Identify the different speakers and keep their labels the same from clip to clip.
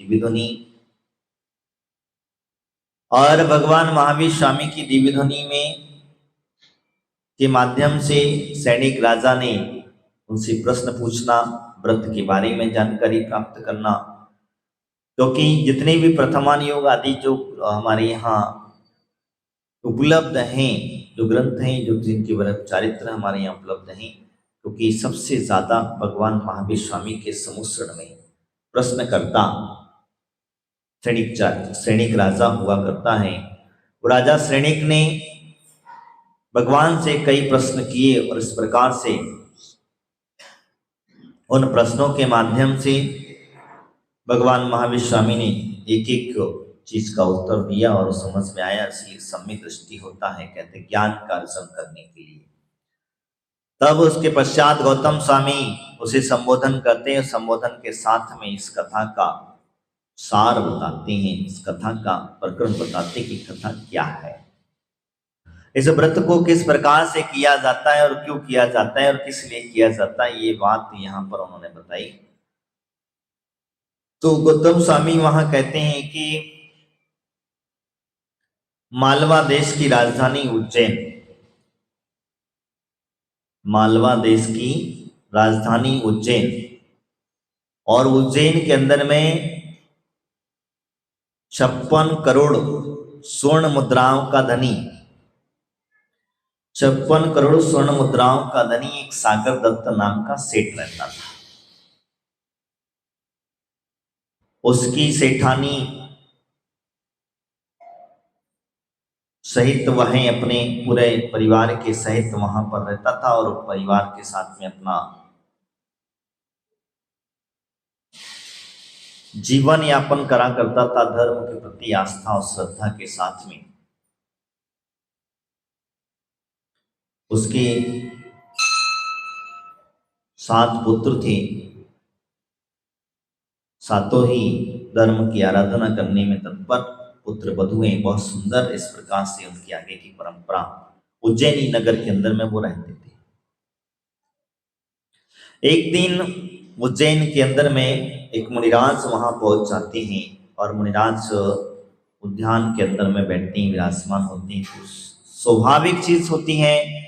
Speaker 1: दिव्य ध्वनि, और भगवान महावीर स्वामी की दिव्य ध्वनि में के माध्यम से सैनिक राजा ने उनसे प्रश्न पूछना, व्रत के बारे में जानकारी प्राप्त करना, क्योंकि जितने भी प्रथमान योग आदि जो हमारे यहाँ उपलब्ध हैं, जो ग्रंथ हैं, जो जिनके व्रत चारित्र हमारे यहाँ उपलब्ध हैं, क्योंकि सबसे ज्यादा भगवान महावीर स्वामी के समुश्रण में प्रश्नकर्ता सैनिक राजा हुआ करता है। वो राजा सैनिक ने भगवान से कई प्रश्न किए और इस प्रकार से उन प्रश्नों के माध्यम से भगवान महावीर स्वामी ने एक एक चीज का उत्तर दिया और समझ में आया। इसलिए सम्यक दृष्टि होता है, कहते ज्ञान का अर्जन करने के लिए। तब उसके पश्चात गौतम स्वामी उसे संबोधन करते हैं। संबोधन के साथ में इस कथा का सार बताते हैं, इस कथा का प्रकरण बताते हैं कि कथा क्या है, इस व्रत को किस प्रकार से किया जाता है और क्यों किया जाता है और किस लिए किया जाता है, ये बात यहाँ पर उन्होंने बताई। तो गौतम स्वामी वहां कहते हैं कि मालवा देश की राजधानी उज्जैन, मालवा देश की राजधानी उज्जैन, और उज्जैन के अंदर में 56 करोड़ स्वर्ण मुद्राओं का धनी, 56 करोड़ स्वर्ण मुद्राओं का धनी एक सागर दत्त नाम का सेठ रहता था। उसकी सेठानी सहित वह अपने पूरे परिवार के सहित वहां पर रहता था और परिवार के साथ में अपना जीवन यापन करा करता था, धर्म के प्रति आस्था और श्रद्धा के साथ में। उसके 7 पुत्र थे, सातों ही धर्म की आराधना करने में तत्पर पुत्र वधुएं, बहुत सुंदर इस प्रकार से उनकी आगे की परंपरा। उज्जैनी नगर के अंदर में वो रहते थे। एक दिन उज्जैन के अंदर में एक मुनिराज वहां पहुंच जाते हैं और मुनिराज उद्यान के अंदर में बैठते हैं, विराजमान होते हैं। तो स्वाभाविक चीज होती है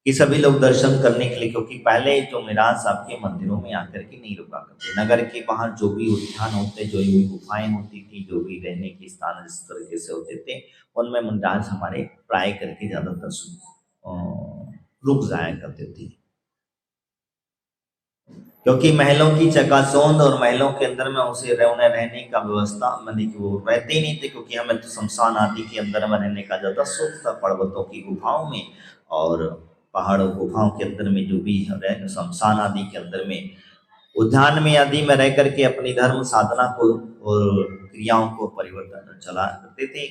Speaker 1: कि सभी लोग दर्शन करने के लिए, क्योंकि पहले जो मुनिराज आपके मंदिरों में आकर के नहीं रुका करते, नगर के बाहर जो भी उद्यान होते, जो भी गुफाएं होती थी, जो भी रहने के स्थान इस तरीके से होते थे, उनमें मुनिराज हमारे प्राय करके ज्यादातर रुक जाया करते थे, क्योंकि महलों की चकाचौंध और महलों के अंदर में उसे उन्हें रहने का व्यवस्था मैंने कि वो रहते ही नहीं थे, क्योंकि हमें तो शमशान आदि के अंदर में रहने का ज्यादा सुख था, पर्वतों की गुफाओं में और पहाड़ों गुफाओं के अंदर में जो भी शमशान आदि के अंदर में उद्यान में आदि में रह करके अपनी धर्म साधना को और क्रियाओं को परिवर्तन चला करते थे।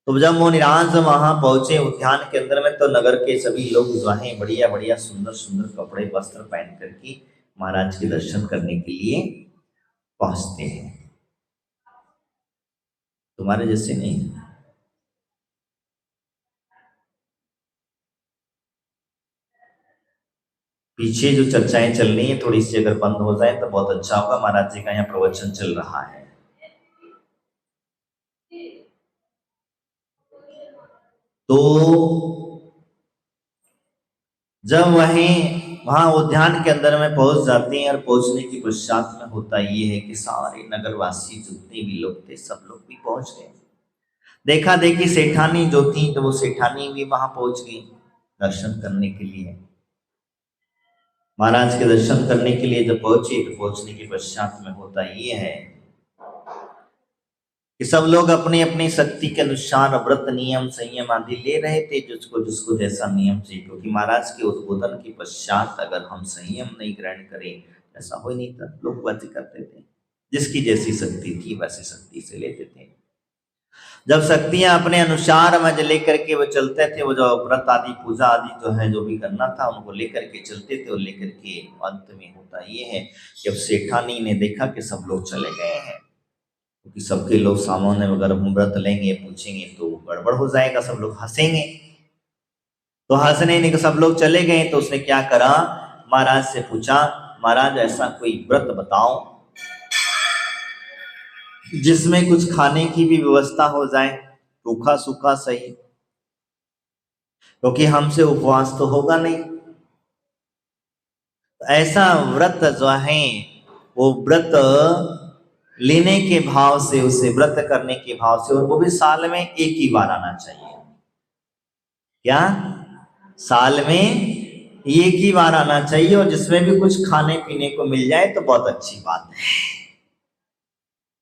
Speaker 1: तो जब मुनिराज वहां पहुंचे उद्यान के अंदर में, तो नगर के सभी लोग जो है बढ़िया बढ़िया सुंदर सुंदर कपड़े वस्त्र पहन करके महाराज के दर्शन करने के लिए पहुंचते हैं। तुम्हारे जैसे नहीं। पीछे जो चर्चाएं चल रही हैं थोड़ी सी अगर बंद हो जाए तो बहुत अच्छा होगा। महाराज जी का यहाँ प्रवचन चल रहा है। तो जब वहां उद्यान के अंदर में पहुंच जाते हैं और पहुंचने के पश्चात में होता ये है कि सारे नगरवासी जितने भी लोग थे सब लोग भी पहुंच गए। देखा देखी सेठानी जो थी तो वो सेठानी भी वहां पहुंच गई दर्शन करने के लिए। महाराज के दर्शन करने के लिए जब पहुंचे तो पहुंचने के पश्चात में होता ये है कि सब लोग अपनी अपनी शक्ति के अनुसार व्रत नियम संयम आदि ले रहे थे, जिसको जैसा नियम चाहिए, क्योंकि महाराज के उद्बोधन के पश्चात अगर हम संयम नहीं ग्रहण करें ऐसा हो नहीं था। लोग व्रत करते थे, जिसकी जैसी शक्ति थी वैसी शक्ति से लेते थे। जब शक्तियां अपने अनुसार में लेकर के वो चलते थे, वो जो व्रत आदि पूजा आदि जो है जो भी करना था उनको लेकर के चलते थे, और लेकर के अंत में होता ये है कि अब सेठानी ने देखा कि सब लोग चले गए हैं, क्योंकि सबके लोग सामान्य अगर हम व्रत लेंगे पूछेंगे तो गड़बड़ हो जाएगा, सब लोग हंसेंगे। तो हंसने नहीं, सब लोग चले गए तो उसने क्या करा, महाराज से पूछा, महाराज ऐसा कोई व्रत बताओ जिसमें कुछ खाने की भी व्यवस्था हो जाए, रूखा सूखा सही, क्योंकि हमसे उपवास तो होगा नहीं। ऐसा व्रत जो है वो व्रत लेने के भाव से, उसे व्रत करने के भाव से, और वो भी साल में एक ही बार आना चाहिए। क्या? साल में एक ही बार आना चाहिए, और जिसमें भी कुछ खाने पीने को मिल जाए तो बहुत अच्छी बात है।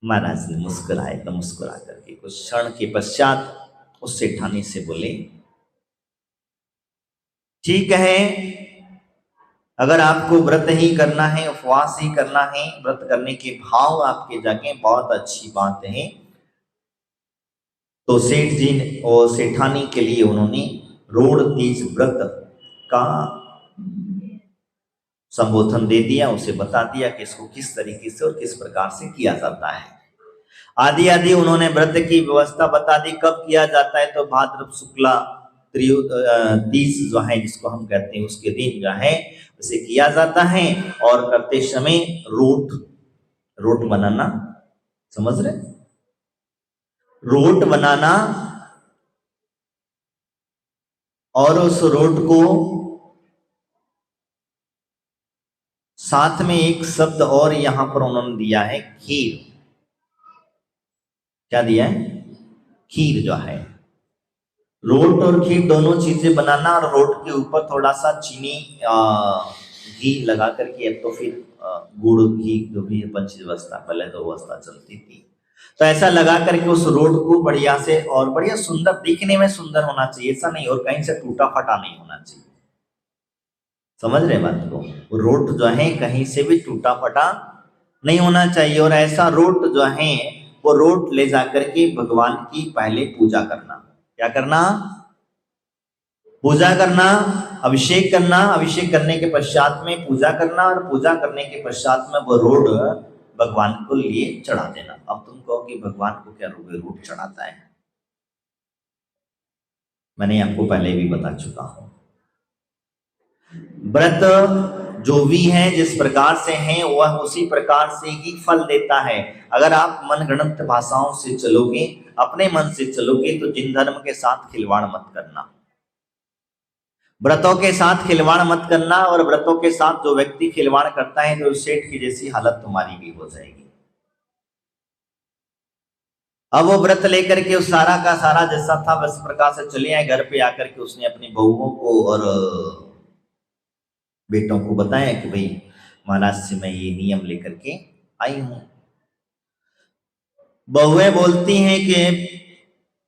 Speaker 1: महाराज ने मुस्कुराए तो मुस्कुरा करके कुछ क्षण के पश्चात उस सेठानी से बोले, ठीक है, अगर आपको व्रत ही करना है, उपवास ही करना है, व्रत करने के भाव आपके जागे, बहुत अच्छी बात है। तो सेठ जी ने और सेठानी के लिए उन्होंने रोड़ तीज व्रत का संबोधन दे दिया, उसे बता दिया कि इसको किस तरीके से और किस प्रकार से किया जाता है। आदि आदि उन्होंने व्रत की व्यवस्था बता दी, कब किया जाता है। तो भाद्रव शुक्ला तीज जो है, जिसको हम कहते हैं, उसके दिन जो है उसे किया जाता है। और करते समय रोट बनाना, समझ रहे, रोट बनाना, और उस रोट को साथ में एक शब्द और यहां पर उन्होंने दिया है, खीर। क्या दिया है? खीर जो है, रोट और खीर दोनों चीजें बनाना, और रोट के ऊपर थोड़ा सा चीनी घी लगा करके, अब तो फिर गुड़ घी जो भी है पंच व्यवस्था, पहले तो व्यवस्था चलती थी, तो ऐसा लगा करके उस रोट को बढ़िया से, और बढ़िया सुंदर, दिखने में सुंदर होना चाहिए, ऐसा नहीं और कहीं से टूटा फटा नहीं होना चाहिए। समझ रहे बात को? रोट जो है कहीं से भी टूटा फटा नहीं होना चाहिए, और ऐसा रोट जो है वो रोट ले जाकर के भगवान की पहले पूजा करना। क्या करना? पूजा करना, अभिषेक करना, अभिषेक करने के पश्चात में पूजा करना, और पूजा करने के पश्चात में वो रोट भगवान को लिए चढ़ा देना। अब तुम कहो कि भगवान को क्या रोट चढ़ाता है, मैंने आपको पहले भी बता चुका हूं। व्रत जो भी है, जिस प्रकार से है, वह उसी प्रकार से ही फल देता है। अगर आप मनगढ़ंत भाषाओं से चलोगे, अपने मन से चलोगे, तो जिन धर्म के साथ खिलवाड़ मत करना, व्रतों के साथ खिलवाड़ मत करना। और व्रतों के साथ जो व्यक्ति खिलवाड़ करता है, तो सेठ की जैसी हालत तुम्हारी भी हो जाएगी। अब वो व्रत लेकर के उस सारा का सारा जैसा था बस प्रकार से चले आए, घर पे आकर के उसने अपनी बहुओं को और बेटों को बताया कि भाई महाराज से मैं ये नियम लेकर के आई हूं। बहुएं बोलती हैं कि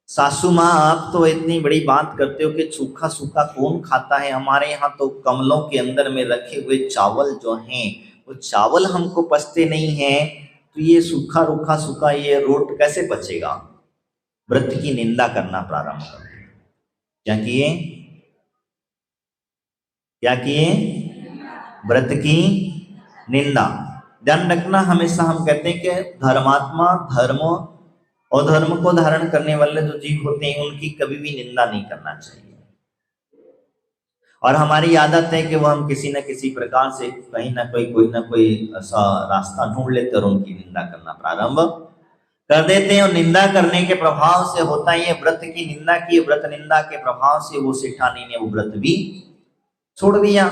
Speaker 1: सासू माँ, आप तो इतनी बड़ी बात करते हो कि सूखा सूखा कौन खाता है, हमारे यहाँ तो कमलों के अंदर में रखे हुए चावल जो हैं, वो चावल हमको पचते नहीं हैं, तो ये सूखा रूखा सूखा ये रोट कैसे बचेगा। व्रत की निंदा करना प्रारंभ कर दिया। क्या किए? क्या किए? व्रत की निंदा। ध्यान रखना, हमेशा हम कहते हैं कि धर्मात्मा, धर्म और धर्म को धारण करने वाले जो जीव होते हैं, उनकी कभी भी निंदा नहीं करना चाहिए। और हमारी आदत है कि वो हम किसी न किसी प्रकार से कहीं ना कोई ऐसा रास्ता ढूंढ लेते और उनकी निंदा करना प्रारंभ कर देते हैं। और निंदा करने के प्रभाव से होता है, ये व्रत की निंदा की, व्रत निंदा के प्रभाव से वो सेठानी ने वो व्रत भी छोड़ दिया।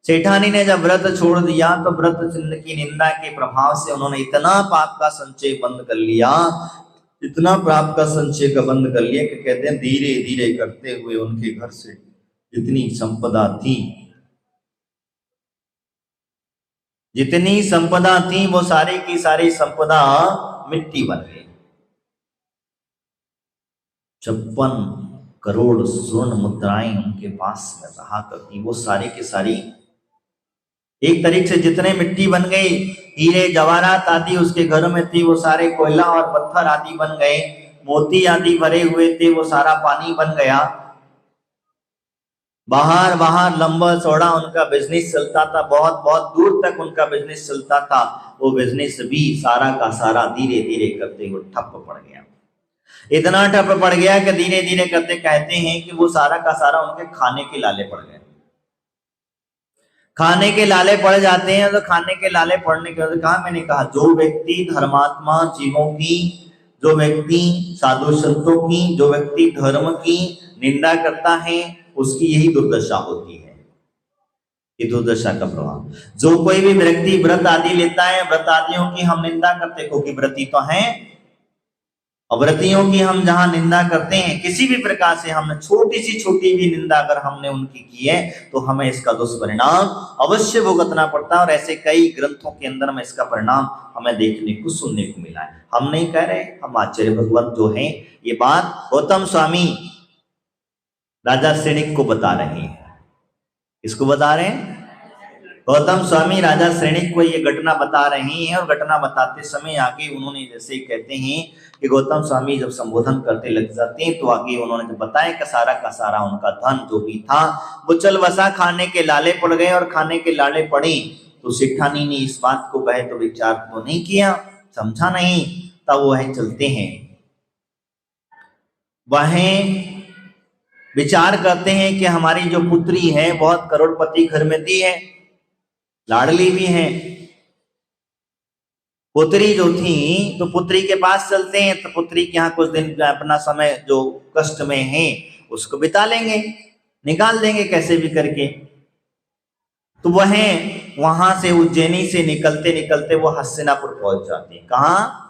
Speaker 1: सेठानी ने जब व्रत छोड़ दिया, तो व्रत की निंदा के प्रभाव से उन्होंने इतना पाप का संचय बंद कर लिया, इतना पाप का संचय का बंद कर लिया कि कहते हैं धीरे धीरे करते हुए उनके घर से जितनी संपदा थी, जितनी संपदा थी, वो सारी की सारी संपदा मिट्टी बन गई। 56 करोड़ स्वर्ण मुद्राएं उनके पास में रहा करती, वो सारी की सारी एक तरीके से जितने मिट्टी बन गई, हीरे जवाहरात आदि उसके घर में थी, वो सारे कोयला और पत्थर आदि बन गए, मोती आदि भरे हुए थे, वो सारा पानी बन गया। बाहर बाहर लंबा चौड़ा उनका बिजनेस चलता था, बहुत बहुत दूर तक उनका बिजनेस चलता था। वो बिजनेस भी सारा का सारा धीरे धीरे करते हुए ठप पड़ गया। इतना ठप पड़ गया कि धीरे धीरे करते कहते हैं कि वो सारा का सारा उनके खाने के लाले पड़ गए। खाने के लाले पड़ जाते हैं। तो खाने के लाले पड़ने के बाद कहा, मैंने कहा जो व्यक्ति धर्मात्मा जीवों की, जो व्यक्ति साधु संतों की, जो व्यक्ति धर्म की निंदा करता है, उसकी यही दुर्दशा होती है। ये दुर्दशा का प्रभाव। जो कोई भी व्यक्ति व्रत आदि लेता है, व्रत आदियों की हम निंदा करते, क्योंकि व्रती तो हैं, और व्रतियों की हम जहां निंदा करते हैं, किसी भी प्रकार से हमने छोटी सी छोटी भी निंदा अगर हमने उनकी की है, तो हमें इसका दुष्परिणाम अवश्य भुगतना पड़ता है। और ऐसे कई ग्रंथों के अंदर में इसका परिणाम हमें देखने को सुनने को मिला है। हम नहीं कह रहे, हम आचार्य भगवत जो है ये बात गौतम स्वामी राजा श्रेणिक को बता रहे हैं। किसको बता रहे हैं? गौतम स्वामी राजा श्रेणिक को ये घटना बता रहे हैं। और घटना बताते समय आगे उन्होंने, जैसे कहते हैं कि गौतम स्वामी जब संबोधन करते लग जाते हैं, तो आगे उन्होंने जब बताया कि सारा का सारा उनका धन जो भी था वो चल बसा, खाने के लाले पड़ गए। और खाने के लाले पड़े तो सेठानी ने इस बात को कहे तो विचार तो नहीं किया, समझा नहीं, तब वह चलते हैं, वह विचार करते हैं कि हमारी जो पुत्री है बहुत करोड़पति घर में दी है, लाडली भी है। पुत्री जो थी तो पुत्री के पास चलते हैं, तो पुत्री के यहाँ कुछ दिन अपना समय जो कष्ट में है उसको बिता लेंगे, निकाल देंगे कैसे भी करके। तो वह वहां से उज्जैनी से निकलते निकलते वो हस्तिनापुर पहुंच जाते हैं। कहाँ?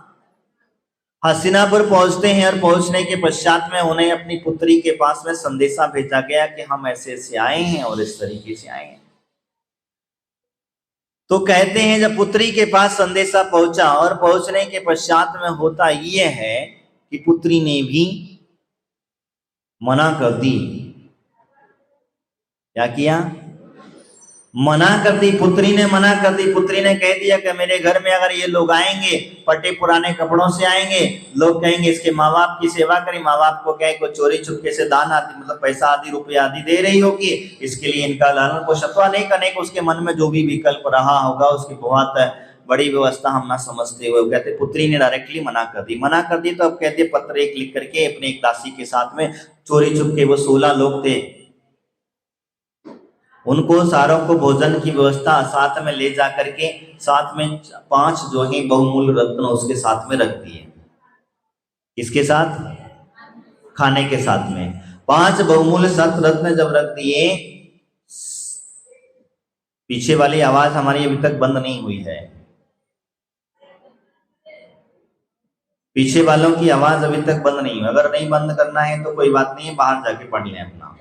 Speaker 1: हस्तिनापुर पहुंचते हैं। और पहुंचने के पश्चात में उन्हें अपनी पुत्री के पास में संदेशा भेजा गया कि हम ऐसे ऐसे आए हैं और इस तरीके से आए हैं। तो कहते हैं जब पुत्री के पास संदेशा पहुंचा, और पहुंचने के पश्चात में होता यह है कि पुत्री ने भी मना कर दी। क्या किया? मना कर दी। पुत्री ने मना कर दी। पुत्री ने कह दिया कि मेरे घर में अगर ये लोग आएंगे, फटे पुराने कपड़ों से आएंगे, लोग कहेंगे इसके माँ बाप की सेवा करी, माँ बाप को क्या कोई चोरी छुपके से दान आदि मतलब पैसा आदि रुपया आदि दे रही होगी, इसके लिए इनका लालन पोषण अथवा नहीं करने को उसके मन में जो भी विकल्प रहा होगा उसकी बहुत बड़ी व्यवस्था हम ना समझते हुए कहते पुत्री ने डायरेक्टली मना कर दी। मना कर दी तो अब कहते पत्र एक लिख करके अपने एक दासी के साथ में चोरी छुपके, वो 16 लोग थे, उनको सारों को भोजन की व्यवस्था साथ में ले जा करके साथ में 5 जो है बहुमूल्य रत्न उसके साथ में रख दिए। इसके साथ खाने के साथ में 5 बहुमूल्य रत्न जब रख दिए, पीछे वाली आवाज हमारी अभी तक बंद नहीं हुई है, पीछे वालों की आवाज अभी तक बंद नहीं हुई। अगर नहीं बंद करना है तो कोई बात नहीं, बाहर जाके पढ़ लें अपना।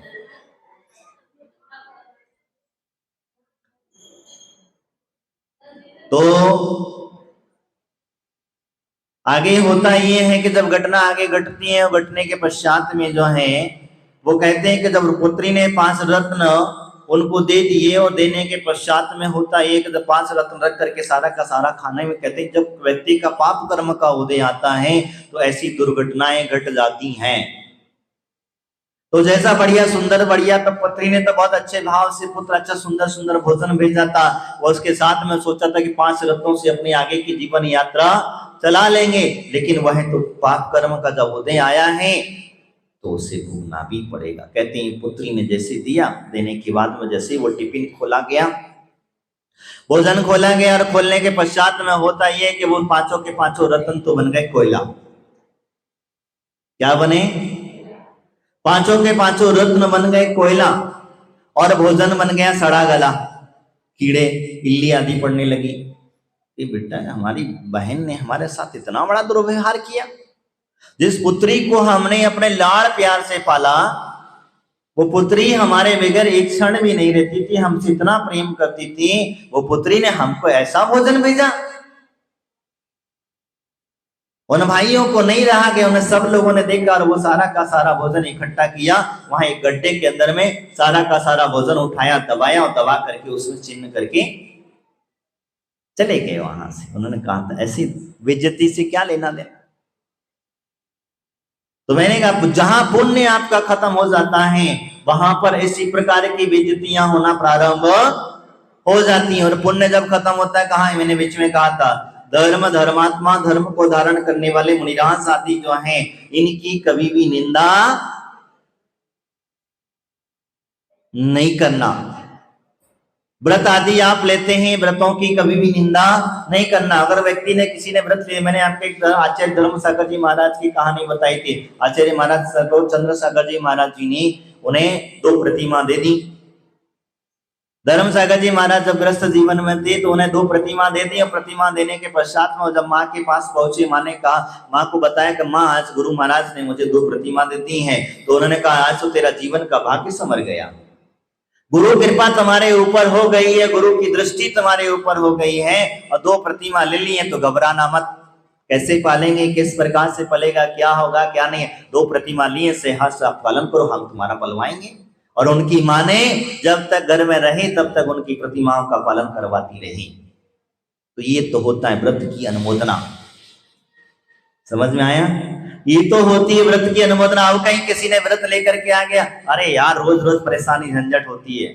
Speaker 1: तो आगे होता ये है कि जब घटना आगे घटती है, घटने के पश्चात में जो है वो कहते हैं कि जब पुत्री ने 5 रत्न उनको दे दिए, और देने के पश्चात में होता है कि जब 5 रत्न रख करके सारा का सारा खाने में, कहते हैं जब व्यक्ति का पाप कर्म का उदय आता है तो ऐसी दुर्घटनाएं घट जाती हैं। तो जैसा बढ़िया सुंदर बढ़िया, तब पत्नी ने तो बहुत अच्छे भाव से पुत्र अच्छा सुंदर सुंदर भोजन भेजा था, और उसके साथ में सोचा था कि 5 रत्नों से अपनी आगे की जीवन यात्रा चला लेंगे। लेकिन वह तो पाप कर्म का जब उदय आया है तो उसे भोगना भी पड़ेगा। कहते हैं पुत्री ने जैसे दिया, देने के बाद में जैसे वो टिफिन खोला गया, भोजन खोला गया, और खोलने के पश्चात में होता यह कि वो 5 के 5 रत्न तो बन गए कोयला। क्या बने? 5 के 5 रत्न बन गए कोयला, और भोजन बन गया सड़ा गला, कीड़े इल्ली आदि पड़ने लगी। ये बेटा हमारी बहन ने हमारे साथ इतना बड़ा दुर्व्यवहार किया। जिस पुत्री को हमने अपने लाड़ प्यार से पाला, वो पुत्री हमारे बगैर एक क्षण भी नहीं रहती थी, हमसे इतना प्रेम करती थी, वो पुत्री ने हमको ऐसा भोजन भेजा। उन भाइयों को नहीं रहा कि उन्हें सब लोगों ने देखा, और वो सारा का सारा भोजन इकट्ठा किया, वहां एक गड्ढे के अंदर में सारा का सारा भोजन उठाया, दबाया, और दबा करके उसमें चिन्ह करके चले गए वहां से। उन्होंने कहा था ऐसी बेइज्जती से क्या लेना देना। तो मैंने कहा जहां पुण्य आपका खत्म हो जाता है वहां पर इसी प्रकार की बेइज्जतियां होना प्रारंभ हो जाती हैं। और पुण्य जब खत्म होता है, कहा मैंने बीच में कहा था, धर्म धर्मात्मा धर्म को धारण करने वाले मुनिराज आदि जो हैं, इनकी कभी भी निंदा नहीं करना। व्रत आदि आप लेते हैं, व्रतों की कभी भी निंदा नहीं करना। अगर व्यक्ति ने किसी ने व्रत लिए, मैंने आपके एक आचार्य धर्मसागर जी महाराज की कहानी बताई थी। आचार्य महाराज चंद्रसागर जी महाराज जी ने उन्हें 2 प्रतिमा दे दी। धर्मसागर जी महाराज जब ग्रस्त जीवन में थे तो उन्हें 2 प्रतिमा दे दी, और प्रतिमा देने के पश्चात में जब माँ के पास पहुंचे, माँ ने कहा, माँ को बताया कि माँ आज गुरु महाराज ने मुझे 2 प्रतिमा दे दी हैं। तो उन्होंने कहा आज तो तेरा जीवन का भाग्य संवर गया, गुरु कृपा तुम्हारे ऊपर हो गई है, गुरु की दृष्टि तुम्हारे ऊपर हो गई है, और 2 प्रतिमा ले ली है तो घबराना मत। कैसे पालेंगे, किस प्रकार से पलेगा, क्या होगा क्या नहीं, 2 प्रतिमा लिए से हर्ष आप पालन करो, हम तुम्हारा पलवाएंगे। और उनकी माँ ने जब तक घर में रही तब तक उनकी प्रतिमाओं का पालन करवाती रही। तो ये तो होता है व्रत की अनुमोदना। समझ में आया? ये तो होती है व्रत की अनुमोदना। अब कहीं किसी ने व्रत लेकर के आ गया, अरे यार रोज रोज परेशानी झंझट होती है,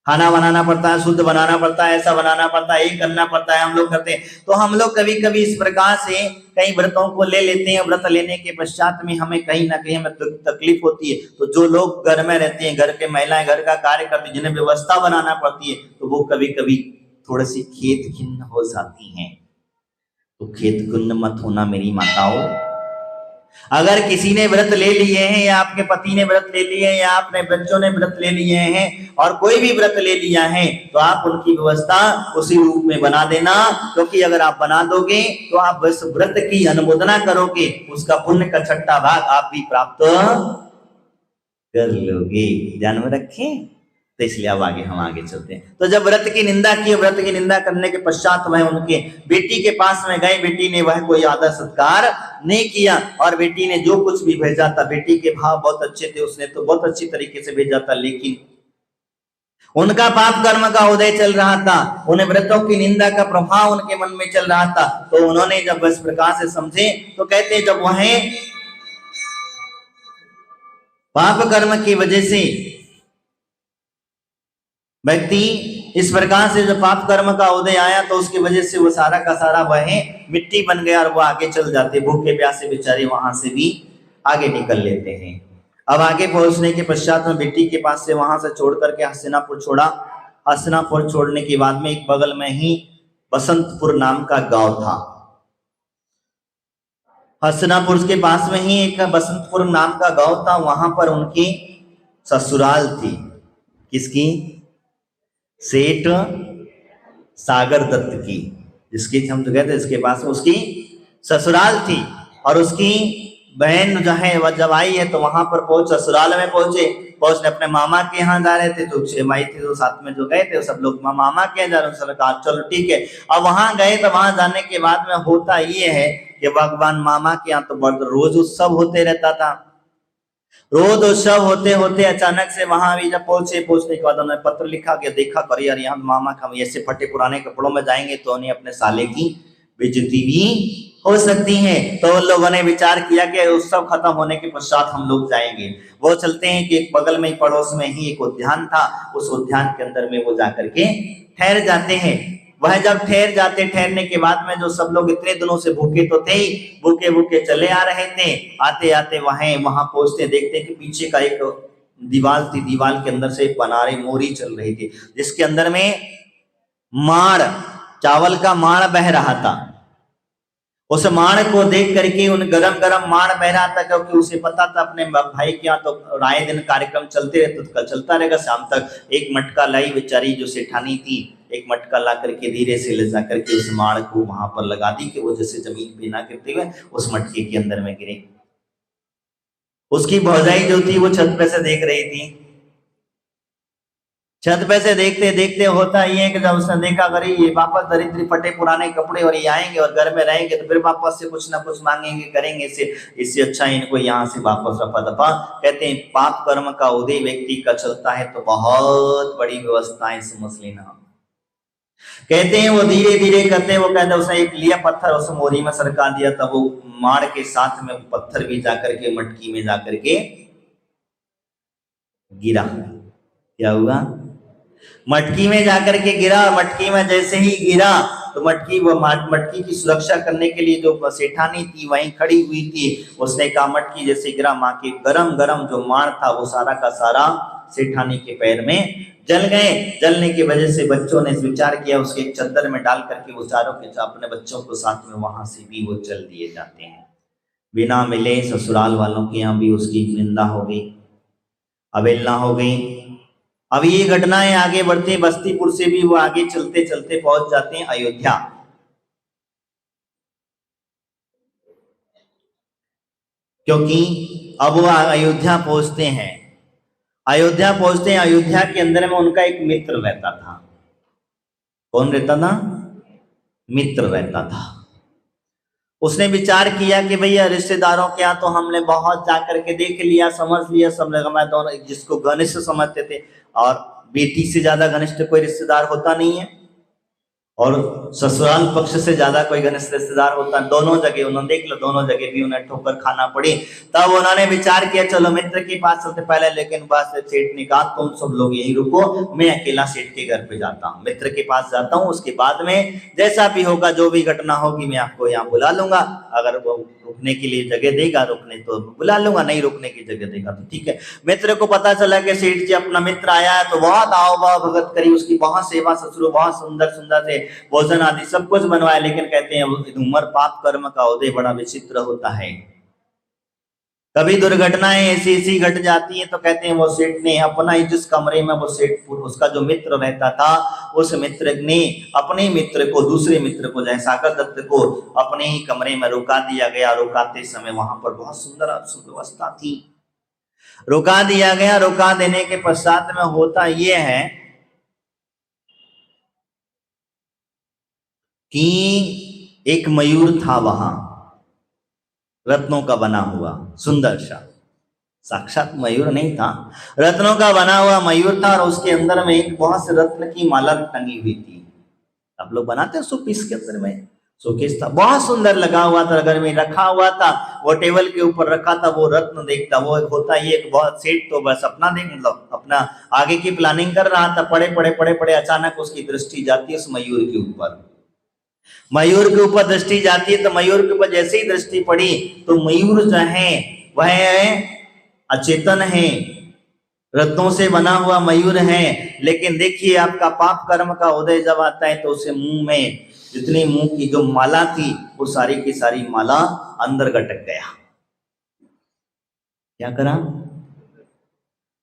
Speaker 1: खाना बनाना पड़ता है, शुद्ध बनाना पड़ता है, ऐसा बनाना पड़ता है, ये करना पड़ता है, हम लोग करते हैं। तो हम लोग कभी कभी इस प्रकार से कई व्रतों को ले लेते हैं। व्रत लेने के पश्चात में हमें कहीं ना कहीं हमें तकलीफ होती है। तो जो लोग घर में रहते हैं, घर के महिलाएं घर का कार्य करती हैं, जिन्हें व्यवस्था बनाना पड़ती है, तो वो कभी कभी थोड़ी सी खेत खिन्न हो जाती हैं। तो खेत खिन्न मत होना मेरी माताओं। अगर किसी ने व्रत ले लिए हैं, या आपके पति ने व्रत ले लिए हैं, या आपने बच्चों ने व्रत ले लिए हैं, और कोई भी व्रत ले लिया है, तो आप उनकी व्यवस्था उसी रूप में बना देना। क्योंकि अगर आप बना दोगे तो आप बस व्रत की अनुमोदना करोगे, उसका पुण्य का 6ठा भाग आप भी प्राप्त कर लोगे। ध्यान में रखें। तो इसलिए अब हम आगे चलते हैं। तो जब व्रत की निंदा की, व्रत की निंदा करने के पश्चात वह उनके बेटी के पास में गए। बेटी ने वह कोई आदर सत्कार नहीं किया, और बेटी ने जो कुछ भी भेजा था, बेटी के भाव बहुत अच्छे थे, उसने तो बहुत अच्छी तरीके से भेजा था, लेकिन उनका पाप कर्म का उदय चल रहा था, उन्हें व्रतों की निंदा का प्रभाव उनके मन में चल रहा था। तो उन्होंने जब इस प्रकार से समझे, तो कहते जब वह पाप कर्म की वजह से व्यक्ति इस प्रकार से जब पाप कर्म का उदय आया, तो उसकी वजह से वो सारा का सारा वह मिट्टी बन गया, और वो आगे चल जाते, भूखे प्यासे बेचारे वहां से भी आगे निकल लेते हैं। अब आगे पहुंचने के पश्चात में बेटी के पास से वहां से छोड़ करके हस्तिनापुर छोड़ा। हस्तिनापुर छोड़ने के बाद में एक बगल में ही बसंतपुर नाम का गांव था। हस्तिनापुर के पास में ही एक बसंतपुर नाम का गांव था। वहां पर उनकी ससुराल थी। किसकी? सेठ सागर दत्त की, जिसकी हम तो कहते हैं, इसके पास में उसकी ससुराल थी। और उसकी बहन जो है वह जब आई है, तो वहां पर ससुराल में पहुंचने अपने मामा के यहाँ जा रहे थे। तो 6 भाई थे, तो साथ में जो गए थे, सब लोग मामा के यहाँ जा रहे हैं। कहा चलो ठीक है। अब वहां गए, तो वहां जाने के बाद में होता ये है कि भगवान मामा के यहाँ तो रोज उत्सव होते रहता था। रोज उत्सव होते होते अचानक से वहां भी जब पहुंचने के बाद उन्होंने पत्र लिखा कि देखा कर यार, यहाँ मामा का ऐसे फटे पुराने कपड़ों में जाएंगे तो उन्हें अपने साले की बेइज्जती भी हो सकती है। तो उन लोगों ने विचार किया कि उत्सव खत्म होने के पश्चात हम लोग जाएंगे। वो चलते हैं कि एक बगल में ही, पड़ोस में ही एक उद्यान था। उस उद्यान के अंदर में वो जाकर के ठहर जाते हैं। वह जब ठहरने के बाद में जो सब लोग इतने दिनों से भूखे तो थे ही, भूखे भूखे चले आ रहे थे। आते आते वहां पहुंचते, देखते कि पीछे का एक दीवार थी। दीवार के अंदर से पनारे मोरी चल रही थी, जिसके अंदर में माड़, चावल का माड़ बह रहा था। उस माड़ को देख करके उन गरम गरम माड़ बह रहा था, क्योंकि उसे पता था अपने भाई के यहाँ तो राय दिन कार्यक्रम चलते रहते, तो कल चलता रहेगा शाम तक। एक मटका लाई बेचारी जो सेठानी थी, एक मटका ला करके धीरे से ले जा करके उस माड़ को वहां पर लगा दी कि वो जैसे जमीन पे ना गिरते हुए उस मटके के अंदर में गिरे। उसकी भौजाई जो थी वो छत पे से देख रही थी। छत पे से देखते देखते होता ये है कि जब उसने देखा अगर ये वापस दरिद्री फटे पुराने कपड़े और ये आएंगे और घर में रहेंगे तो फिर वापस से कुछ ना कुछ मांगेंगे करेंगे, इससे अच्छा इनको यहाँ से वापस रफा दफा। कहते हैं पाप कर्म का उदय व्यक्ति का चलता है तो बहुत बड़ी व्यवस्थाएं समझ लेना। कहते हैं वो धीरे धीरे करते, वो कहते उसने एक लिया पत्थर, उस मोरी में सरका दिया था। वो माड़ के साथ में पत्थर भी जाकर के मटकी में जाकर के गिरा। क्या हुआ? मटकी में जाकर के गिरा। मटकी में जैसे ही गिरा तो मटकी की सुरक्षा करने के लिए जो सेठानी थी वहीं खड़ी हुई थी। उसने कहा मटकी जैसे गिरा, माँ के गरम गरम जो माड़ था वो सारा का सारा सेठानी के पैर में जल गए। जलने की वजह से बच्चों ने विचार किया, उसके एक चद्दर में डाल करके वो चारों के अपने बच्चों को साथ में वहां से भी वो चल दिए जाते हैं। बिना मिले ससुराल वालों के यहाँ भी उसकी निंदा हो गई, अवहेलना हो गई। अब ये घटनाएं आगे बढ़ती, बस्तीपुर से भी वो आगे चलते चलते पहुंच जाते हैं अयोध्या। क्योंकि अब वो अयोध्या पहुंचते हैं। अयोध्या पहुंचते हैं, अयोध्या के अंदर में उनका एक मित्र रहता था। कौन रहता था? मित्र रहता था। उसने विचार किया कि भैया रिश्तेदारों के यहाँ तो हमने बहुत जाकर के देख लिया, समझ लिया, सब लोग मैं दोनों जिसको घनिष्ठ समझते थे, और बेटी से ज्यादा घनिष्ठ कोई रिश्तेदार होता नहीं है, और ससुराल पक्ष से ज्यादा कोई घनिष्ठ रिश्तेदार होता। दोनों जगह उन्होंने देख लो, दोनों जगह भी उन्हें ठोकर खाना पड़ी। तब उन्होंने विचार किया चलो मित्र के पास चलते पहले, लेकिन बस सेठ ने कहा तुम सब लोग यहीं रुको, मैं अकेला सेठ के घर पे जाता हूँ, मित्र के पास जाता हूँ, उसके बाद में जैसा भी होगा, जो भी घटना होगी मैं आपको यहाँ बुला लूंगा। अगर वो रुकने के लिए जगह देगा, रुकने तो बुला लूंगा, नहीं रुकने की जगह देगा तो ठीक है। मित्र को पता चला कि सेठ जी अपना मित्र आया है, तो बहुत आओ भाव भगत करी, उसकी बहुत सेवा ससुर, बहुत सुंदर सुंदर से भोजन आदि सब कुछ बनवाया। लेकिन कहते हैं उम्र पाप कर्म का उदय बड़ा विचित्र होता है, कभी दुर्घटनाएं ऐसी ऐसी घट जाती हैं। तो कहते हैं वो सेठ ने अपना ही जिस कमरे में वो सेठ उसका जो मित्र रहता था, उस मित्र ने अपने मित्र को, दूसरे मित्र को, जैसे सागर दत्त को अपने ही कमरे में रुका दिया गया। रुकाते समय वहां पर बहुत सुंदर व्यवस्था थी, रुका दिया गया। रुका देने के पश्चात में होता यह है कि एक मयूर था वहां, रत्नों का बना हुआ सुंदर सा, साक्षात मयूर नहीं था, रत्नों का बना हुआ मयूर था, और उसके अंदर में एक बहुत से रत्न की माला टंगी हुई थी। आप लोग बनाते हैं शोपीस के अंदर में, शोकेस था, बहुत सुंदर लगा हुआ था, घर में रखा हुआ था, वो टेबल के ऊपर रखा था। वो रत्न देखता, वो होता ये बहुत सेठ तो बस अपना देख, मतलब अपना आगे की प्लानिंग कर रहा था। पड़े पड़े पड़े पड़े अचानक उसकी दृष्टि जाती है उस मयूर के ऊपर। मयूर के ऊपर दृष्टि जाती है, तो मयूर के ऊपर जैसे ही दृष्टि पड़ी तो मयूर जो है वह अचेतन है, रत्नों से बना हुआ मयूर है। लेकिन देखिए आपका पाप कर्म का उदय जब आता है तो उसे मुंह में जितनी मुंह की जो माला थी वो सारी की सारी माला अंदर गटक गया। क्या करा?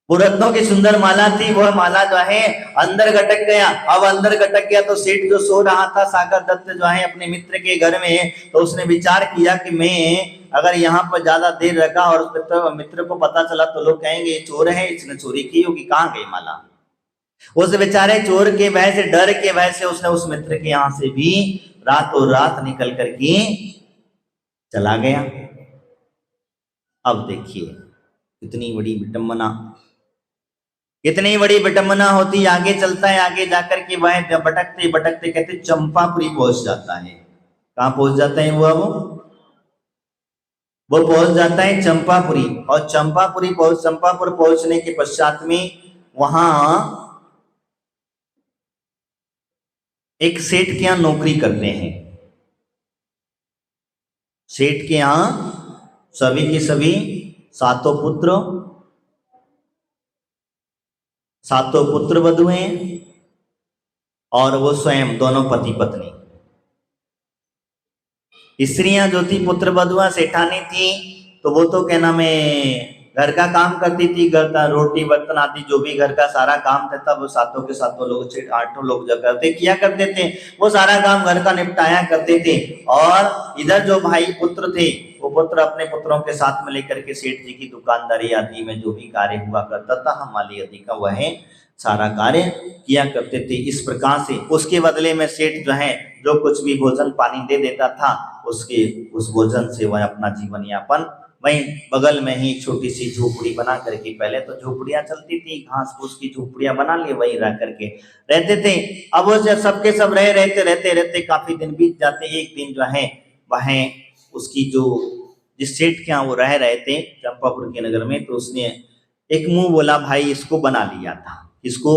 Speaker 1: वो रत्नों की सुंदर माला थी, वह माला जो है अंदर गटक गया। अब अंदर गटक गया तो सेठ जो सो रहा था सागर दत्त जो है अपने मित्र के घर में, तो उसने विचार किया कि मैं अगर यहाँ पर ज्यादा देर रखा और मित्र को पता चला तो लोग कहेंगे चोर है, इसने चोरी की होगी, कहाँ गई माला। उस बेचारे चोर के भय से, डर के भय से उसने उस मित्र के यहाँ से भी रातों रात निकल करके चला गया। अब देखिए कितनी बड़ी विडंबना, कितनी बड़ी विडंबना होती। आगे चलता है, आगे जाकर के वह भटकते भटकते कहते चंपापुरी पहुंच जाता है। कहाँ पहुंच जाता है वो पहुंच जाता है चंपापुरी। और चंपापुर पहुंचने के पश्चात में वहां एक सेठ के यहाँ नौकरी करते हैं। सेठ के यहाँ सभी के सभी सातों पुत्र वधु हैं, और वो स्वयं दोनों पति पत्नी। स्त्रियां जो थी पुत्र वधुआ सेठानी थी, तो वो तो क्या नाम है घर का काम करती थी, घर का रोटी बर्तन आदि जो भी घर का सारा काम था वो सातों के सातों लोग, 8 लोग जो करते किया करते थे, वो सारा काम घर का निपटाया करते थे। और इधर जो भाई पुत्र थे वो पुत्र अपने पुत्रों के साथ में लेकर के सेठ जी की दुकानदारी आदि में जो भी कार्य हुआ करता था, हमाली आदि का वह सारा कार्य किया करते थे। इस प्रकार से उसके बदले में सेठ जो है जो कुछ भी भोजन पानी दे देता था, उसके उस भोजन से वह अपना जीवन यापन वहीं बगल में ही छोटी सी झोपड़ी बना करके, पहले तो झोपड़ियां चलती थी, घास फूस की झोपड़ियां बना लिए, वहीं रह करके रहते थे। अब वो जब सबके सब रहते काफी दिन बीत जाते। एक दिन जो है वह उसकी जो जिस सेठ के यहाँ वो रह रहे थे चंपापुर के नगर में, तो उसने एक मुंह बोला भाई इसको बना लिया था। इसको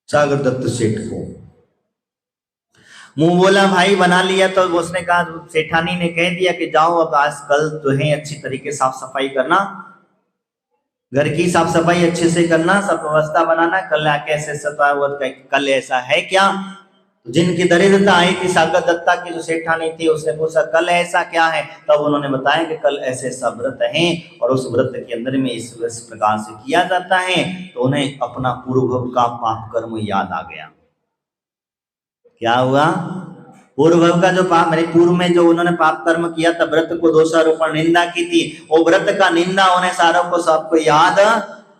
Speaker 1: सागर दत्त सेठ को मुंह बोला भाई बना लिया। तो उसने कहा, सेठानी ने कह दिया कि जाओ अब आज कल जो है अच्छी तरीके साफ सफाई करना, घर की साफ सफाई अच्छे से करना, सब व्यवस्था बनाना, कल आके ऐसे सता हुआ कल ऐसा है क्या। तो जिनकी दरिद्रता आई थी, सागर दत्ता की जो सेठानी थी, उसने पूछा कल ऐसा क्या है, तब उन्होंने बताया कि कल ऐसे ऐसा व्रत है और उस व्रत के अंदर में इस प्रकार से किया जाता है। तो उन्हें अपना पूर्व का पाप कर्म याद आ गया। क्या हुआ? पूर्व का जो पाप, मेरे पूर्व में जो उन्होंने पाप कर्म किया था, व्रत को दोषारोपण निंदा की थी, वो व्रत का निंदा उन्हें सारों को सबको याद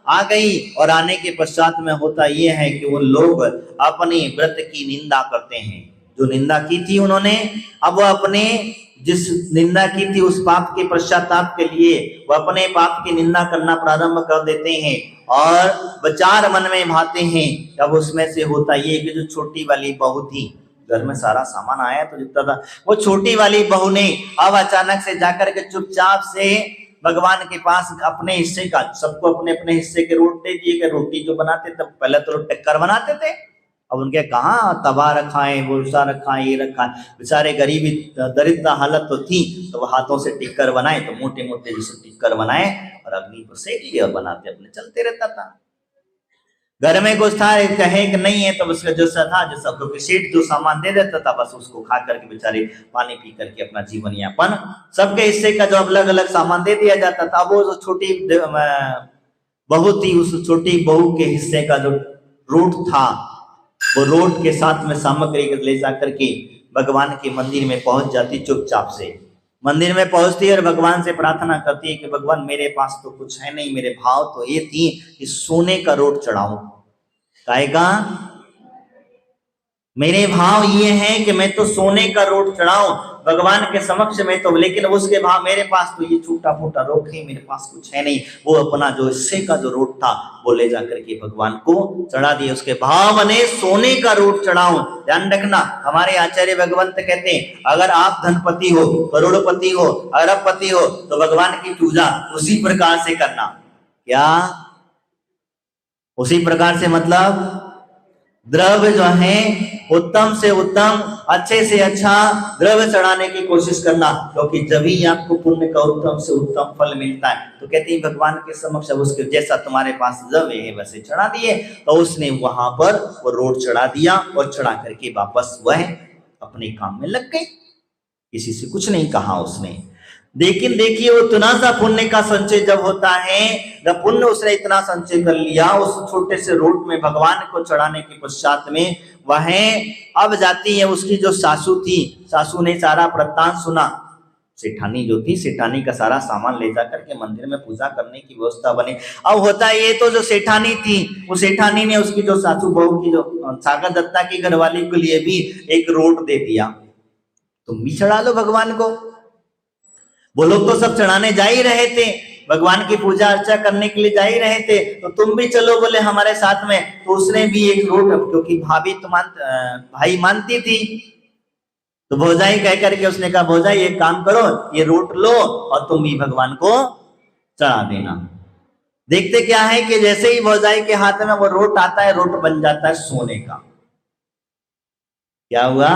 Speaker 1: आ गई। और आने के पश्चात में होता यह है कि वो लोग अपने व्रत की निंदा करते हैं। जो निंदा की थी उन्होंने, अब वो अपने जिस निंदा की थी उस पाप के पश्चाताप के लिए वो अपने पाप की निंदा करना प्रारंभ कर देते हैं और विचार मन में भाते हैं। अब उसमें से होता ये कि जो छोटी वाली बहू थी, घर में सारा सामान आया तो जितना था, वो छोटी वाली बहू ने अब अचानक से जाकर के चुपचाप से भगवान के पास अपने हिस्से का, सबको अपने अपने हिस्से के रोट दे दिए। रोटी जो बनाते थे पहले तो टक्कर बनाते थे, अब उनके कहाँ तवा रखा है, बोलसा रखा है, ये रखा है। बेचारे गरीबी दरिद्र हालत तो थी, तो वो हाथों से टिक्कर बनाए, तो मोटे मोटे जैसे टिक्कर बनाए और अग्नि को सेक लिए और बनाते अपने चलते रहता था। घर में कुछ था कहे कि नहीं है, तो उसका जैसा था, जैसा क्योंकि सेठ जो सामान दे देता था बस उसको खा करके बेचारे पानी पी करके अपना जीवन यापन, सबके हिस्से का जो अलग अलग सामान दे दिया जाता था। वो जो छोटी बहू थी, उस छोटी बहू के हिस्से का जो रोट था, वो रोट के साथ में सामग्री ले जाकर के भगवान के मंदिर में पहुंच जाती। चुपचाप से मंदिर में पहुंचती है और भगवान से प्रार्थना करती है कि भगवान मेरे पास तो कुछ है नहीं, मेरे भाव तो ये थी कि सोने का रोट चढ़ाऊं। कहेगा मेरे भाव ये हैं कि मैं तो सोने का रोट चढ़ाऊं भगवान के समक्ष में, तो लेकिन उसके भाव मेरे पास तो ये छोटा मोटा रोट है, मेरे पास कुछ है नहीं। वो अपना जो हिस्से का जो रोट था वो ले जाकर के भगवान को चढ़ा दिए। उसके भाव बने सोने का रोट चढ़ाऊं। ध्यान रखना, हमारे आचार्य भगवंत कहते हैं अगर आप धनपति हो, करोड़पति हो, अरबपति हो, तो भगवान की पूजा उसी प्रकार से करना। क्या उसी प्रकार से? मतलब द्रव्य जो है उत्तम से उत्तम, अच्छे से अच्छा द्रव्य चढ़ाने की कोशिश करना, क्योंकि जब ही आपको पुण्य का उत्तम से उत्तम फल मिलता है। तो कहते हैं भगवान के समक्ष उसके जैसा तुम्हारे पास द्रव्य है वैसे चढ़ा दिए। तो उसने वहां पर वो रोट चढ़ा दिया और चढ़ा करके वापस वह अपने काम में लग गई, किसी से कुछ नहीं कहा उसने। लेकिन देखिए वो इतना सा पुण्य का संचय जब होता है, जब पुण्य उसने इतना संचय कर लिया उस छोटे से रोट में भगवान को चढ़ाने के पश्चात में, वह अब जाती है उसकी जो सासू थी, सासू ने सारा वृत्तांत सुना। सेठानी जो थी, सेठानी का सारा सामान ले जा करके मंदिर में पूजा करने की व्यवस्था बनी। अब होता ये तो जो सेठानी थी, वो सेठानी ने उसकी जो सासू बहू की जो सागर दत्ता की घरवाली के लिए भी एक रोट दे दिया, तुम भी चढ़ा लो भगवान को। वो लोग तो सब चढ़ाने जा ही रहे थे, भगवान की पूजा अर्चा करने के लिए जा ही रहे थे, तो तुम भी चलो बोले हमारे साथ में। तो उसने भी एक रोट, क्योंकि भाभी तो भाई मानती थी, तो भौजाई कह करके उसने कहा भौजाई एक काम करो, ये रोट लो और तुम भी भगवान को चढ़ा देना। देखते क्या है कि जैसे ही भौजाई के हाथ में वो रोट आता है, रोट बन जाता है सोने का। क्या हुआ?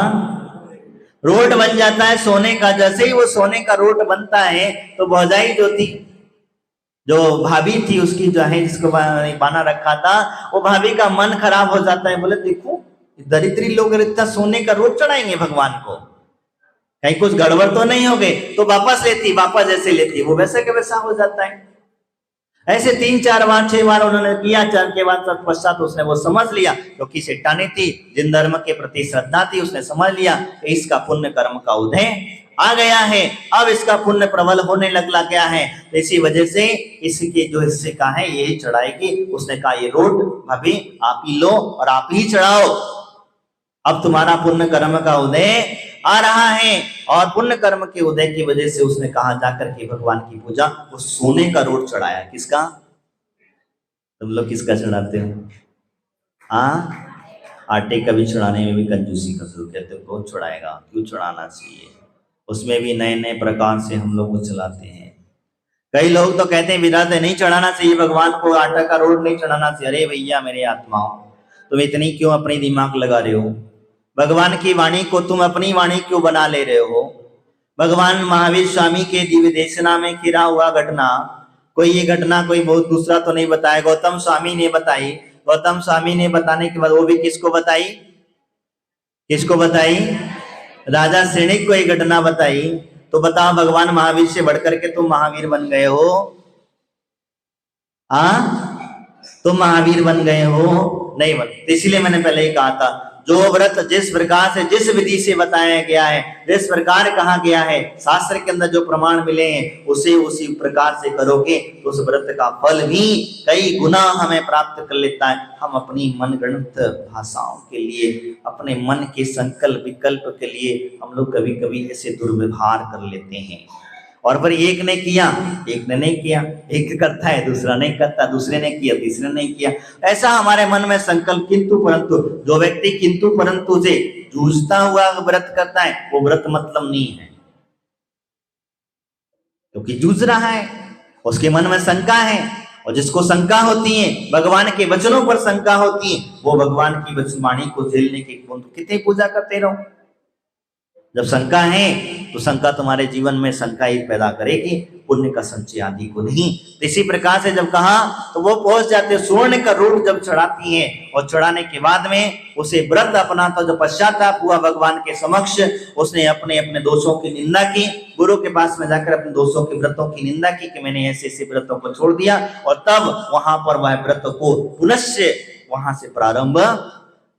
Speaker 1: रोट बन जाता है सोने का। जैसे ही वो सोने का रोट बनता है तो भौजाई जो थी, जो भाभी थी उसकी जो है जिसको बना रखा था, वो भाभी का मन खराब हो जाता है। बोले देखो दरिद्री लोग इतना सोने का रोट चढ़ाएंगे भगवान को, कहीं कुछ गड़बड़ तो नहीं हो गई। तो वापस लेती, वापस जैसे लेती वो वैसे के वैसा हो जाता है। ऐसे 3-4 बार 6 बार उन्होंने किया। 4 के बाद तत्पश्चात उसने वो समझ लिया, क्योंकि सेठानी थी, जिन धर्म के प्रति श्रद्धा थी, उसने समझ लिया कि इसका पुण्य कर्म का उदय आ गया है, अब इसका पुण्य प्रबल होने लगला गया है। तो इसी वजह से इसके जो हिस्से का है यही चढ़ाएगी। उसने कहा ये रोट भाभी आप ही लो और आप ही चढ़ाओ, अब तुम्हारा पुण्य कर्म का उदय आ रहा है। और पुण्य कर्म के उदय की वजह से उसने कहा जाकर के भगवान की पूजा, वो सोने का रोट चढ़ाया। किसका? तुम लोग किसका चढ़ाते हो? हाँ, आटे का भी चढ़ाने में भी कंजूसी कर दो, कहते हो कौन चढ़ाएगा, क्यों चढ़ाना चाहिए, उसमें भी नए नए प्रकार से हम लोग वो चलाते हैं। कई लोग तो कहते हैं विराते नहीं चढ़ाना चाहिए भगवान को, आटा का रोट नहीं चढ़ाना चाहिए। अरे भैया मेरे आत्माओं, तुम इतनी क्यों अपनी दिमाग लगा रहे हो? भगवान की वाणी को तुम अपनी वाणी क्यों बना ले रहे हो? भगवान महावीर स्वामी के दिव्य देशना में खिरा हुआ घटना कोई ये घटना कोई बहुत दूसरा तो नहीं बताया, गौतम स्वामी ने बताई। गौतम स्वामी ने बताने के बाद वो भी किसको बताई? किसको बताई? राजा श्रेणिक को ये घटना बताई। तो बताओ, भगवान महावीर से बढ़कर के तुम महावीर बन गए हो? तुम महावीर बन गए हो? नहीं बने। तो इसीलिए मैंने पहले ही कहा था, जो व्रत जिस प्रकार से जिस विधि से बताया गया है, जिस प्रकार कहा गया है, शास्त्र के अंदर जो प्रमाण मिले हैं, उसे उसी प्रकार से करोगे तो उस व्रत का फल भी कई गुना हमें प्राप्त कर लेता है। हम अपनी मनगढ़ंत भाषाओं के लिए, अपने मन के संकल्प विकल्प के लिए हम लोग कभी कभी ऐसे दुर्व्यवहार कर लेते हैं। और फिर एक ने किया, एक ने नहीं किया, एक करता है दूसरा नहीं करता, दूसरे ने किया तीसरे नहीं किया। ऐसा हमारे मन में संकल्प। किंतु परंतु जो व्यक्ति किंतु परंतु से जूझता हुआ व्रत करता है, वो व्रत मतलब नहीं है, क्योंकि जूझ रहा है, उसके मन में शंका है। और जिसको शंका होती है, भगवान के वचनों पर शंका होती है, वो भगवान की वाणी को झेलने के कितनी पूजा करते रहो। जब शंका है तो शंका तुम्हारे जीवन में शंका ही पैदा करेगी, पुण्य का संचय आदि को नहीं। तो इसी प्रकार से जब कहा तो वो पहुंच जाते, स्वर्ण का रूप जब चढ़ाती है और चढ़ाने के बाद में उसे व्रत अपना था, जो पश्चाताप हुआ भगवान के समक्ष, उसने अपने अपने दोषों की निंदा की, गुरु के पास में जाकर अपने दोषों के व्रतों की निंदा की कि मैंने ऐसे ऐसे व्रतों को छोड़ दिया। और तब वहां पर वह व्रत को पुनश्च वहां से प्रारंभ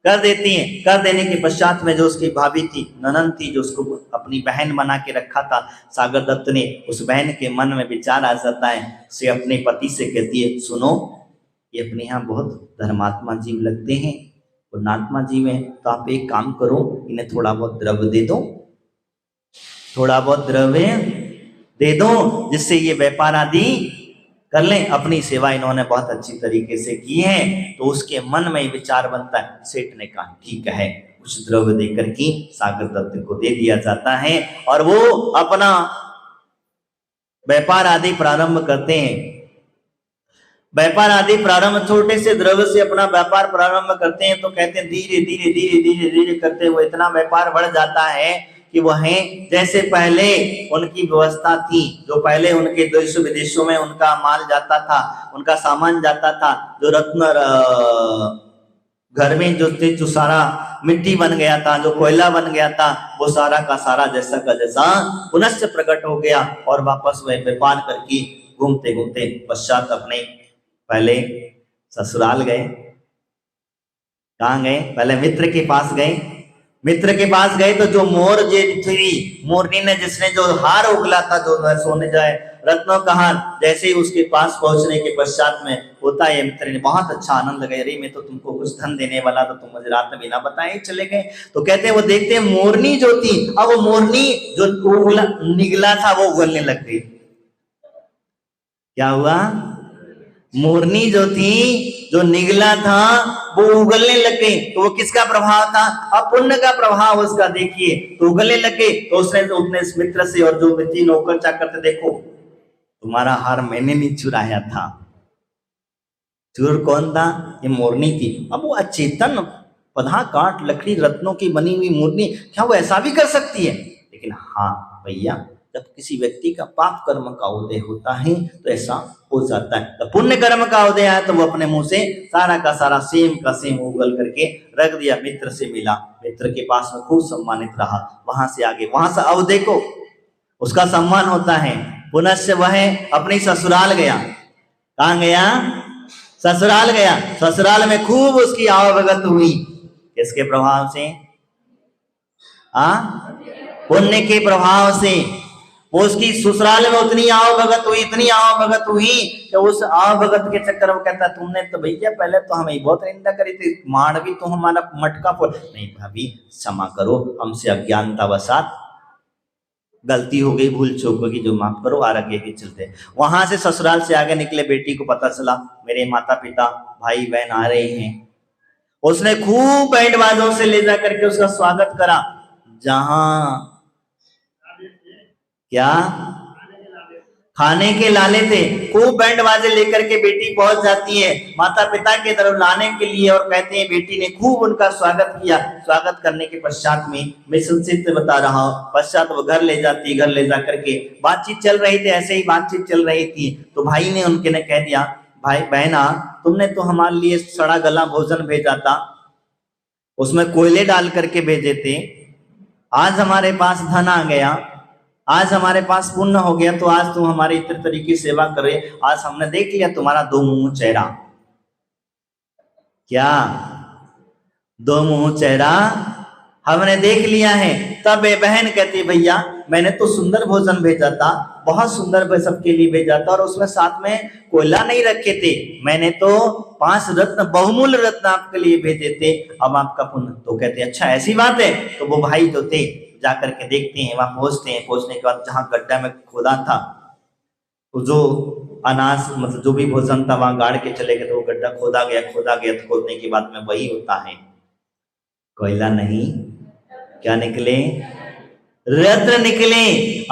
Speaker 1: कर देती हैं। कर देने के पश्चात में जो उसकी भाभी थी, ननन थी, जो उसको अपनी बहन बना के रखा था सागर दत्त ने, उस बहन के मन में विचार आ जाता है, से अपने पति से कहती है, सुनो ये अपने यहाँ बहुत धर्मात्मा जीव लगते हैं, पुण्यात्मा जीव हैं, तो आप एक काम करो, इन्हें थोड़ा बहुत द्रव्य दे दो, थोड़ा बहुत द्रव्य दे दो, जिससे ये व्यापार आदि कर लें। अपनी सेवा इन्होंने बहुत अच्छी तरीके से की है। तो उसके मन में विचार बनता है। सेठ ने कहा ठीक है, कुछ द्रव्य देकर के सागर दत्त को दे दिया जाता है और वो अपना व्यापार आदि प्रारंभ करते हैं। व्यापार आदि प्रारंभ छोटे से द्रव्य से अपना व्यापार प्रारंभ करते हैं। तो कहते हैं धीरे धीरे धीरे धीरे धीरे करते हुए इतना व्यापार बढ़ जाता है कि वह जैसे पहले उनकी व्यवस्था थी, जो पहले उनके देश विदेशों में उनका माल जाता था, उनका सामान जाता था, जो रत्न घर में जो थे, जो सारा मिट्टी बन गया था, जो कोयला बन गया था, वो सारा का सारा जैसा का जैसा पुनश्च प्रकट हो गया और वापस वह व्यापार करके घूमते घूमते पश्चात अपने पहले ससुराल गए। कहाँ गए? पहले मित्र के पास गए। मित्र के पास गए तो जो मोर जे थी, मोरनी ने जिसने जो हार उगला था, जो सोने जाए रत्नों का हार, जैसे ही उसके पास पहुंचने के पश्चात में होता है, मित्र ने बहुत अच्छा आनंद लगा, अरे मैं तो तुमको कुछ धन देने वाला था, तुम मुझे रात में बिना बताए चले गए। तो कहते हैं वो देखते हैं मोरनी जो थी, अब वो मोरनी जो निगला था वो उगलने लग गई। क्या हुआ? मोरनी जो थी, जो निगला था, वो उगलने लग गई। तो वो किसका प्रभाव था? अब पुण्य का प्रभाव उसका। देखिए तो उगलने लग गई। तो उसने तो अपने मित्र से और जो मित्र नौकर चाकर थे, देखो तुम्हारा हार मैंने नहीं चुराया था। चोर कौन था? ये मोरनी थी। अब वो अचेतन पधा काट लकड़ी रत्नों की बनी हुई मोरनी, क्या वो ऐसा भी कर सकती है? लेकिन हाँ भैया, जब किसी व्यक्ति का पाप कर्म का उदय होता है तो ऐसा हो जाता है। तो पुण्य कर्म का उदय है तो वो अपने मुंह से सारा का सारा सेम का सेम उगल करके रख दिया। मित्र से मिला, मित्र के पास में खूब सम्मानित रहा। वहां से आगे, वहां से अब देखो उसका सम्मान होता है। पुनश्च वह अपनी ससुराल गया। कहाँ गया? ससुराल गया। ससुराल में खूब उसकी आवभगत हुई। किसके प्रभाव से? पुण्य के प्रभाव से। वो उसकी ससुराल में उतनी आवभगत हुई, इतनी आवभगत हुई कि उस आवभगत के चक्कर में कहता, तुमने तो भैया पहले तो हमें बहुत निंदा करी थी, मार भी तो हमारा मटका फोड़। नहीं भाभी क्षमा करो, हमसे अज्ञानतावशात गलती हो गई, भूल चूक होगी, जो माफ करो, आगे के चलते। वहां से ससुराल से आगे निकले, बेटी को पता चला मेरे माता पिता भाई बहन आ रहे हैं। उसने खूब बैंड बाजों से ले जा करके उसका स्वागत करा। जहां क्या खाने के लाले थे, खूब बैंड बाजे लेकर के बेटी पहुंच जाती है माता पिता के तरफ लाने के लिए और कहते हैं बेटी ने खूब उनका स्वागत किया। स्वागत करने के पश्चात में मैं संक्षिप्त बता रहा हूँ, पश्चात वो घर ले जाती, घर ले जा करके बातचीत चल रही थी, ऐसे ही बातचीत चल रही थी तो भाई ने उनके ने कह दिया, भाई बहना तुमने तो हमारे लिए सड़ा गला भोजन भेजा था, उसमें कोयले डाल करके भेजे थे, आज हमारे पास धन आ गया, आज हमारे पास पुण्य हो गया तो आज तुम हमारी इतने तरीके सेवा करे, आज हमने देख लिया तुम्हारा दो मुंह चेहरा। क्या दो मुंह चेहरा हमने देख लिया है। तब ये बहन कहती भैया मैंने तो सुंदर भोजन भेजा था, बहुत सुंदर सबके लिए भेजा था और उसमें साथ में कोयला नहीं रखे थे, मैंने तो 5 रत्न बहुमूल्य रत्न आपके लिए भेजे थे, अब आपका पुण्य। तो कहते अच्छा ऐसी बात है। तो वो भाई जो थे जाकर के देखते हैं, वहां पहुंचते हैं, पहुंचने के बाद जहां गड्ढा में खोदा था तो जो अनाज मतलब जो भी भोजन था वहां गाड़ के चले गए, तो वो गड्ढा खोदा गया तो खोदने के बाद में वही होता है कोयला नहीं, क्या निकले रत्न निकले।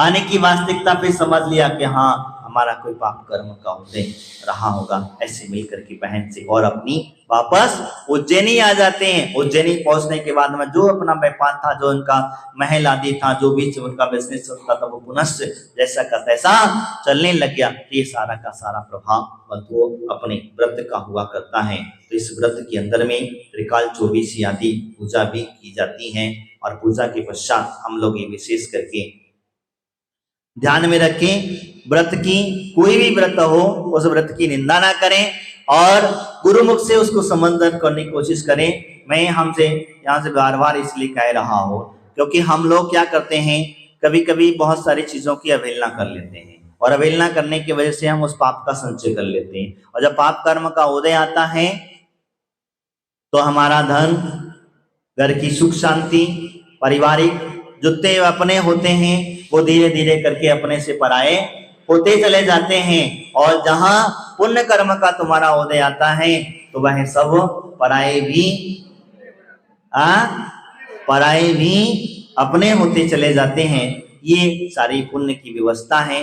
Speaker 1: आने की वास्तविकता पे समझ लिया कि हाँ हमारा कोई पाप कर्म का उदय रहा होगा। ऐसे मिलकर की बहन से और अपनी वापस उज्जैनी आ जाते हैं। उज्जैनी पहुंचने के बाद में जो अपना व्यापार था, जो उनका महल आदि था, जो भी उनका बिजनेस चलता था, वो पुनः जैसा का तैसा चलने लग गया। ये सारा का सारा प्रभाव वो अपने व्रत का हुआ करता है। तो इस व्रत के अंदर में त्रिकाल 24 आदि पूजा भी की जाती है और पूजा के पश्चात हम लोग ये विशेष करके ध्यान में रखें, व्रत की कोई भी व्रत हो उस व्रत की निंदा ना करें और गुरुमुख से उसको संबोधन करने की कोशिश करें। मैं हमसे यहाँ से बार बार इसलिए कह रहा हूँ क्योंकि हम लोग क्या करते हैं, कभी कभी बहुत सारी चीजों की अवहेलना कर लेते हैं और अवहेलना करने की वजह से हम उस पाप का संचय कर लेते हैं और जब पाप कर्म का उदय आता है तो हमारा धन, घर की सुख शांति, पारिवारिक जितने अपने होते हैं वो धीरे धीरे करके अपने से पराये होते चले जाते हैं और जहां पुण्य कर्म का तुम्हारा उदय आता है तो वह सब पराये भी अपने होते चले जाते हैं। ये सारी पुण्य की व्यवस्था है।